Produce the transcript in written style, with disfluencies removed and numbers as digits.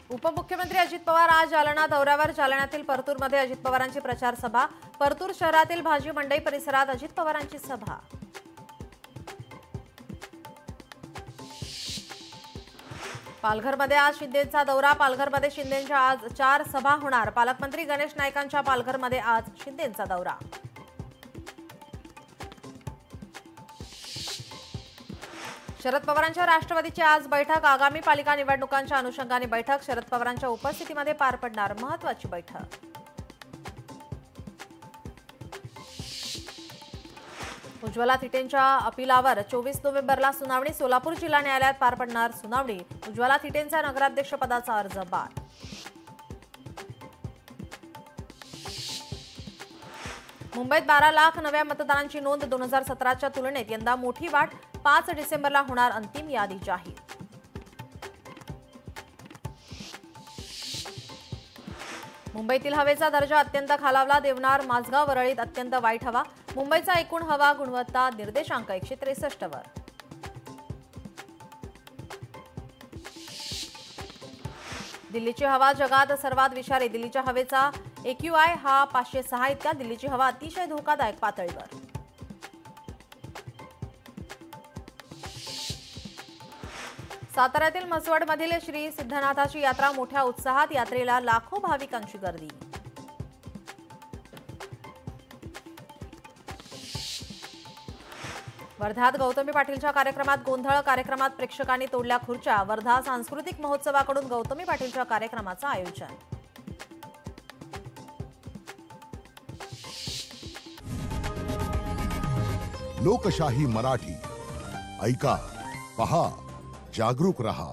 उपमुख्यमंत्री अजित पवार आज जालना दौऱ्यावर। जालन्यातील परतूरमध्ये अजित पवारांची प्रचार सभा। परतूर शहरातील भाजी मंडई परिसरात अजित पवारांची सभा। पालघरमध्ये आज शिंदेंचा दौरा। पालघरमध्ये शिंदेंच्या आज 4 सभा होणार। पालकमंत्री गणेश नाईकांच्या पालघरमध्ये आज शिंदेंचा दौरा। शरद पवारांच्या राष्ट्रवादीची आज बैठक। आगामी पालिका निवडणुकांच्या अनुषंगाने बैठक। शरद पवारांच्या उपस्थितीमध्ये पार पडणार महत्त्वाची बैठक। उज्ज्वला थिटेंच्या अपिलावर 24 नोव्हेंबरला सुनावणी। सोलापूर जिल्हा न्यायालयात पार पडणार सुनावणी। उज्ज्वला थिटेंचा नगराध्यक्ष पदाचा अर्ज बाद। मुंबईत 12 लाख नव्या मतदारांची नोंद। 2017च्या तुलनेत यंदा मोठी वाढ। 5 डिसेंबरला होणार अंतिम यादी जाहीर। मुंबईतील हवेचा दर्जा अत्यंत खालावला। देवनार, माझगाव, वरळीत अत्यंत वाईट हवा। मुंबईचा एकूण हवा गुणवत्ता निर्देशांक 163 वर। दिल्लीची हवा जगात सर्वात विषारी। दिल्लीच्या हवेचा AQI हा 506 इतका। दिल्लीची हवा अतिशय धोकादायक पातळीवर। साताऱ्यातील म्हसवडमधील श्री सिद्धनाथाची यात्रा मोठ्या उत्साहात। यात्रेला लाखो भाविकांची गर्दी। वर्धात गौतमी पाटीलच्या कार्यक्रमात गोंधळ। कार्यक्रमात प्रेक्षकांनी तोडल्या खुर्च्या। वर्धा सांस्कृतिक महोत्सवाकडून गौतमी पाटीलच्या कार्यक्रमाचं आयोजन। लोकशाही मराठी ऐका, पहा, जागरूक रहा।